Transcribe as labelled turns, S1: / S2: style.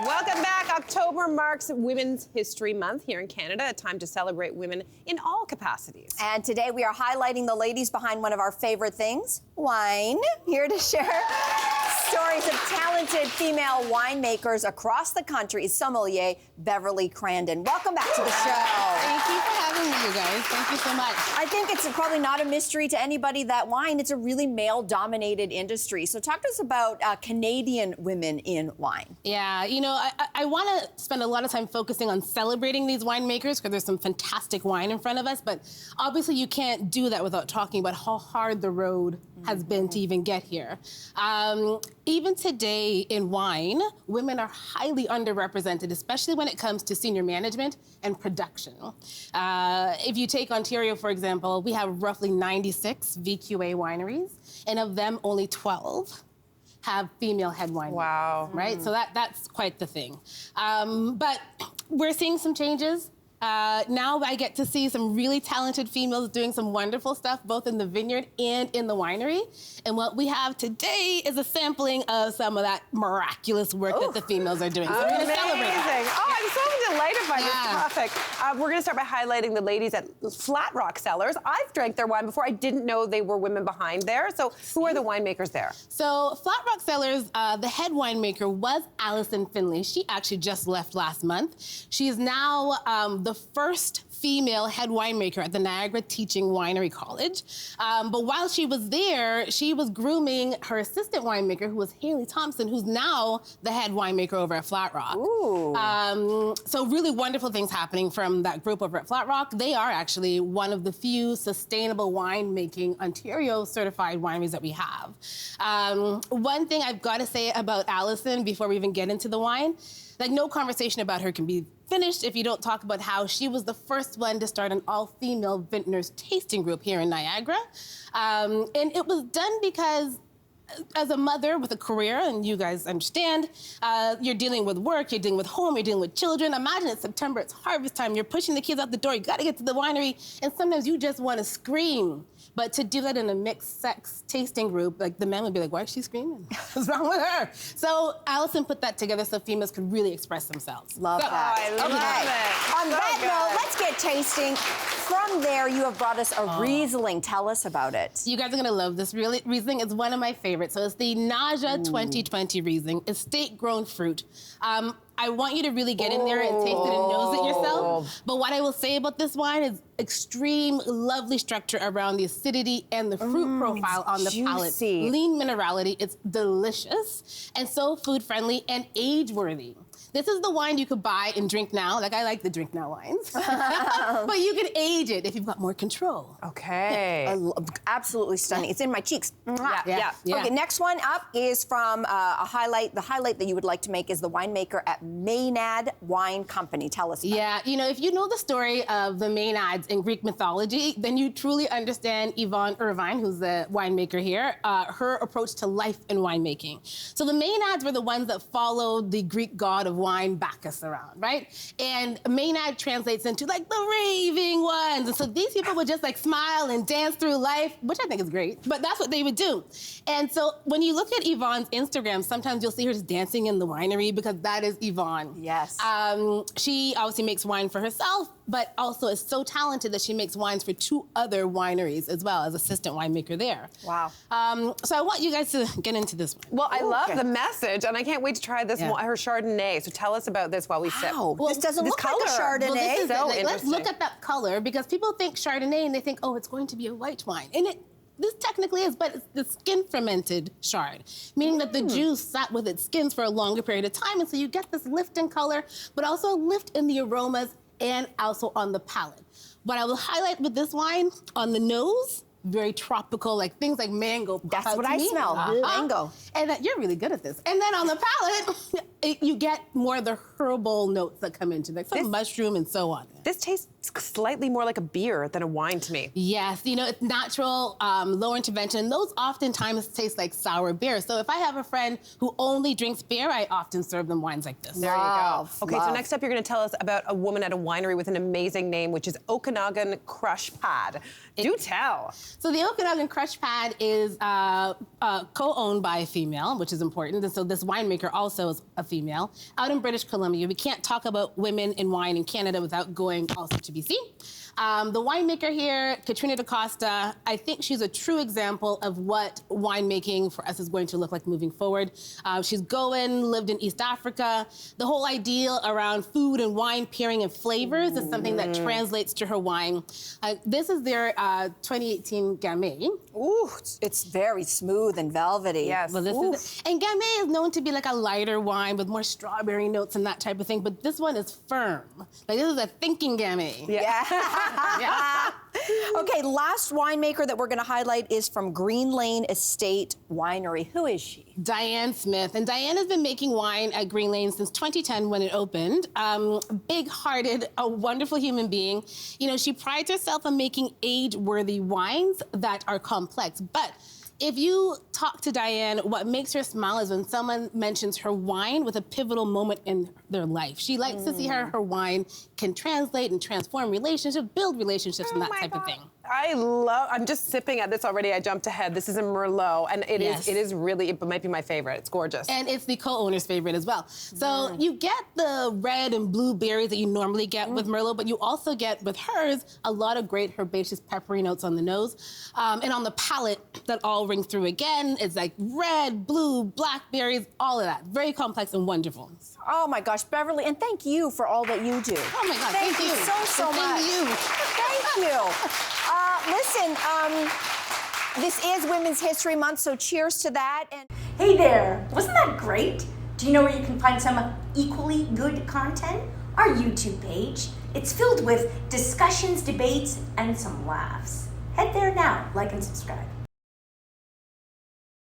S1: Welcome back. October marks Women's History Month here in Canada, a time to celebrate women in all capacities.
S2: And today we are highlighting the ladies behind one of our favorite things, wine. Here to share stories of talented female winemakers across the country is sommelier Beverly Crandon. Welcome back to the show.
S3: Thank you for having me, you guys. Thank you so much.
S2: I think it's probably not a mystery to anybody that wine, it's a really male-dominated industry. So talk to us about Canadian women in wine.
S3: Yeah, you know, I want to spend a lot of time focusing on celebrating these winemakers because there's some fantastic wine in front of us, but obviously you can't do that without talking about how hard the road has been to even get here. Even today in wine, women are highly underrepresented, especially when it comes to senior management and production. If you take Ontario, for example, we have roughly 96 VQA wineries, and of them, only 12 have female head winemakers.
S1: Wow.
S3: Right? So that's quite the thing. But we're seeing some changes. Now I get to see some really talented females doing some wonderful stuff, both in the vineyard and in the winery. And what we have today is a sampling of some of that miraculous work that the females are doing. So we're going to celebrate that.
S1: Oh, I'm so delighted by this topic. We're going to start by highlighting the ladies at Flat Rock Cellars. I've drank their wine before. I didn't know they were women behind there. So who are the winemakers there?
S3: So Flat Rock Cellars, the head winemaker was Allison Finley. She actually just left last month. She is now the first female head winemaker at the Niagara Teaching Winery College. But while she was there, she was grooming her assistant winemaker, who was Haley Thompson, who's now the head winemaker over at Flat Rock.
S2: Ooh.
S3: So really wonderful things happening from that group over at Flat Rock. They are actually one of the few sustainable winemaking Ontario certified wineries that we have. One thing I've got to say about Allison before we even get into the wine, like no conversation about her can be finished if you don't talk about how she was the first one to start an all-female vintners tasting group here in Niagara. And it was done because as a mother with a career, and you guys understand, you're dealing with work, you're dealing with home, you're dealing with children. Imagine it's September, it's harvest time, you're pushing the kids out the door, you gotta get to the winery, and sometimes you just wanna scream. But to do that in a mixed sex tasting group, like the men would be like, why is she screaming? What's wrong with her? So Allison put that together so females could really express themselves.
S2: Love that.
S1: I love it.
S2: On that note, let's get tasting. From there, you have brought us a Riesling. Tell us about it.
S3: You guys are gonna love this. Riesling is one of my favorites. So it's the Naja 2020 Riesling, estate-grown fruit. I want you to really get in there and taste it and nose it yourself. But what I will say about this wine is extreme, lovely structure around the acidity and the fruit profile on the palate. Lean minerality, it's delicious, and so food-friendly and age-worthy. This is the wine you could buy and drink now. Like, I like the drink now wines. But you can age it if you've got more control.
S1: Okay.
S2: Absolutely stunning. It's in my cheeks.
S1: Yeah.
S2: Okay, next one up is from the highlight that you would like to make is the winemaker at Maynard Wine Company. Tell us about it.
S3: You know, if you know the story of the Maynads in Greek mythology, then you truly understand Yvonne Irvine, who's the winemaker here, her approach to life in winemaking. So the Maynads were the ones that followed the Greek god of wine, Bacchus, around, right? And Maynard translates into like the raving ones. And so these people would just like smile and dance through life, which I think is great, but that's what they would do. And so when you look at Yvonne's Instagram, sometimes you'll see her just dancing in the winery because that is Yvonne.
S2: Yes.
S3: She obviously makes wine for herself, but also is so talented that she makes wines for 2 other wineries as well as assistant winemaker there.
S2: Wow.
S3: So I want you guys to get into this one.
S1: Well, I love the message, and I can't wait to try this one, her Chardonnay. So tell us about this while we sip.
S2: Well, this doesn't look like a Chardonnay.
S3: Well, this is
S1: so
S3: let's look at that color because people think Chardonnay and they think, oh, it's going to be a white wine. And this technically is, but it's the skin fermented chard, meaning that the juice sat with its skins for a longer period of time. And so you get this lift in color, but also a lift in the aromas and also on the palate. What I will highlight with this wine, on the nose, very tropical, like things like mango.
S2: That's what I smell, mango.
S3: And you're really good at this. And then on the palate, you get more of the herbal notes that come into it, like some mushroom and so on.
S1: This tastes slightly more like a beer than a wine to me.
S3: Yes, you know, it's natural, low intervention. Those oftentimes taste like sour beer. So if I have a friend who only drinks beer, I often serve them wines like this.
S1: There you go. Okay, so
S2: love.
S1: next up, you're going to tell us about a woman at a winery with an amazing name, which is Okanagan Crush Pad. Do tell.
S3: So the Okanagan Crush Pad is co-owned by a female, which is important. And so this winemaker also is a female out in British Columbia. We can't talk about women in wine in Canada without going also to BC. The winemaker here, Katrina DaCosta, I think she's a true example of what winemaking for us is going to look like moving forward. She's lived in East Africa. The whole idea around food and wine pairing and flavors is something that translates to her wine. This is their 2018 Gamay.
S2: Ooh, it's very smooth and velvety.
S1: Yes.
S3: Well, this is it. And Gamay is known to be like a lighter wine with more strawberry notes and that type of thing, but this one is firm. Like, this is a thinking Gamay.
S2: Yeah.
S3: Yeah.
S2: Okay, last winemaker that we're going to highlight is from Green Lane Estate Winery. Who is she?
S3: Diane Smith. And Diane has been making wine at Green Lane since 2010 when it opened. Big-hearted, a wonderful human being. You know, she prides herself on making age-worthy wines that are complex. But if you talk to Diane, what makes her smile is when someone mentions her wine with a pivotal moment in their life. She likes to see her wine can translate and transform relationships, build relationships, and that type of thing.
S1: I'm just sipping at this already. I jumped ahead. This is a Merlot, and it is really, it might be my favorite. It's gorgeous.
S3: And it's the co-owner's favorite as well. So you get the red and blue berries that you normally get with Merlot, but you also get with hers a lot of great herbaceous peppery notes on the nose. And on the palate, that all ring through again. It's like red, blue, blackberries, all of that. Very complex and wonderful.
S2: Oh my gosh, Beverly, and thank you for all that you do.
S3: Oh my God,
S2: thank you so much.
S3: Thank you.
S2: Thank you. Listen, this is Women's History Month, so cheers to that. And
S4: hey there, wasn't that great? Do you know where you can find some equally good content? Our YouTube page. It's filled with discussions, debates, and some laughs. Head there now, like and subscribe.